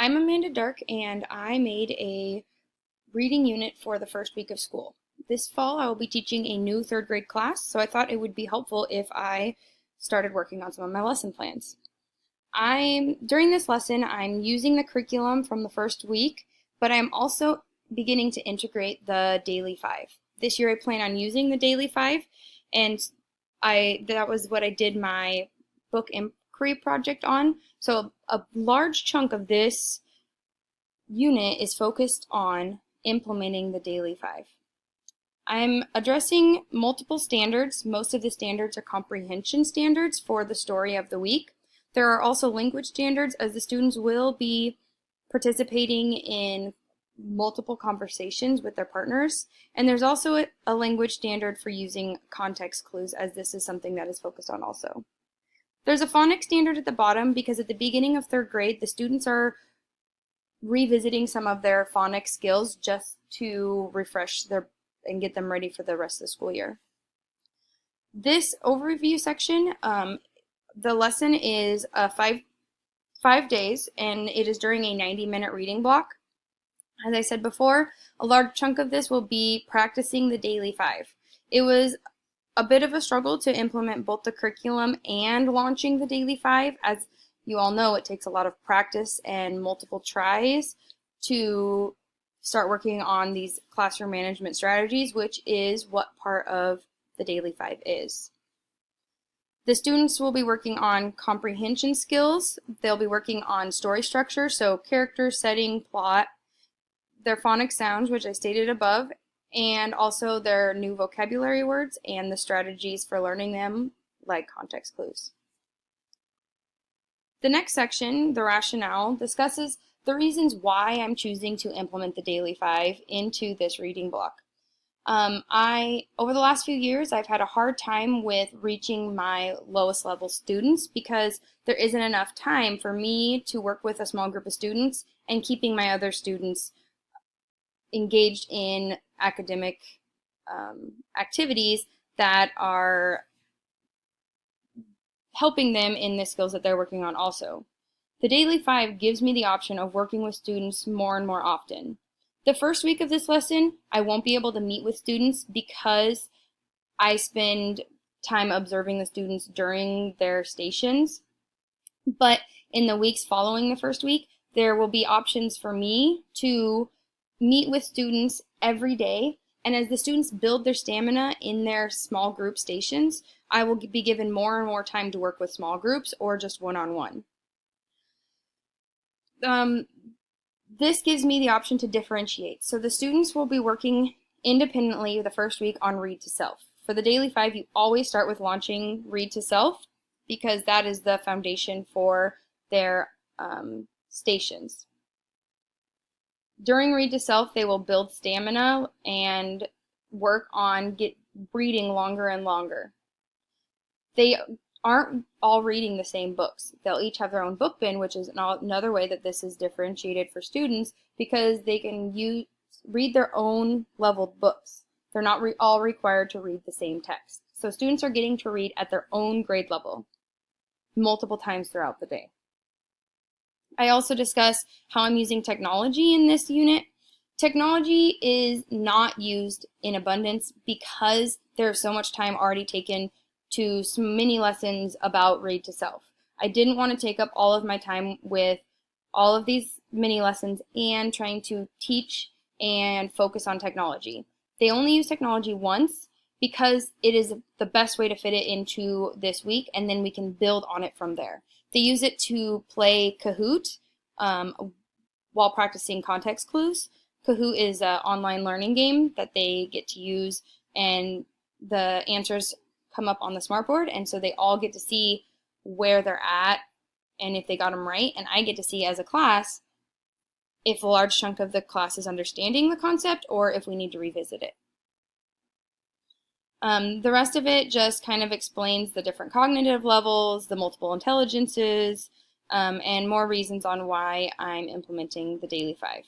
I'm Amanda Dark, and I made a reading unit for the first week of school. This fall, I will be teaching a new third grade class, so I thought it would be helpful if I started working on some of my lesson plans. During this lesson, I'm using the curriculum from the first week, but I'm also beginning to integrate the Daily Five. This year, I plan on using the Daily Five, and that was what I did my book inquiry project on. So a large chunk of this unit is focused on implementing the Daily Five. I'm addressing multiple standards. Most of the standards are comprehension standards for the story of the week. There are also language standards, as the students will be participating in multiple conversations with their partners. And there's also a language standard for using context clues, as this is something that is focused on also. There's a phonics standard at the bottom because at the beginning of third grade, the students are revisiting some of their phonics skills just to refresh and get them ready for the rest of the school year. This overview section, the lesson is five days, and it is during a 90-minute reading block. As I said before, a large chunk of this will be practicing the Daily Five. It was a bit of a struggle to implement both the curriculum and launching the Daily Five. As you all know, it takes a lot of practice and multiple tries to start working on these classroom management strategies, which is what part of the Daily Five is. The students will be working on comprehension skills. They'll be working on story structure, so character, setting, plot, their phonics sounds, which I stated above, and also their new vocabulary words and the strategies for learning them, like context clues. The next section, the rationale, discusses the reasons why I'm choosing to implement the Daily Five into this reading block. Over the last few years, I've had a hard time with reaching my lowest level students because there isn't enough time for me to work with a small group of students and keeping my other students engaged in academic activities that are helping them in the skills that they're working on also. The Daily Five gives me the option of working with students more and more often. The first week of this lesson, I won't be able to meet with students because I spend time observing the students during their stations. But in the weeks following the first week, there will be options for me to meet with students every day. And as the students build their stamina in their small group stations, I will be given more and more time to work with small groups or just one-on-one. This gives me the option to differentiate. So the students will be working independently the first week on Read to Self. For the Daily Five, you always start with launching Read to Self because that is the foundation for their stations. During Read to Self, they will build stamina and work on reading longer and longer. They aren't all reading the same books. They'll each have their own book bin, which is another way that this is differentiated for students because they can read their own leveled books. They're not all required to read the same text. So students are getting to read at their own grade level multiple times throughout the day. I also discuss how I'm using technology in this unit. Technology is not used in abundance because there's so much time already taken to some mini lessons about Read to Self. I didn't want to take up all of my time with all of these mini lessons and trying to teach and focus on technology. They only use technology once because it is the best way to fit it into this week, and then we can build on it from there. They use it to play Kahoot while practicing context clues. Kahoot is an online learning game that they get to use, and the answers come up on the smartboard, and so they all get to see where they're at and if they got them right, and I get to see as a class if a large chunk of the class is understanding the concept or if we need to revisit it. The rest of it just kind of explains the different cognitive levels, the multiple intelligences, and more reasons on why I'm implementing the Daily Five.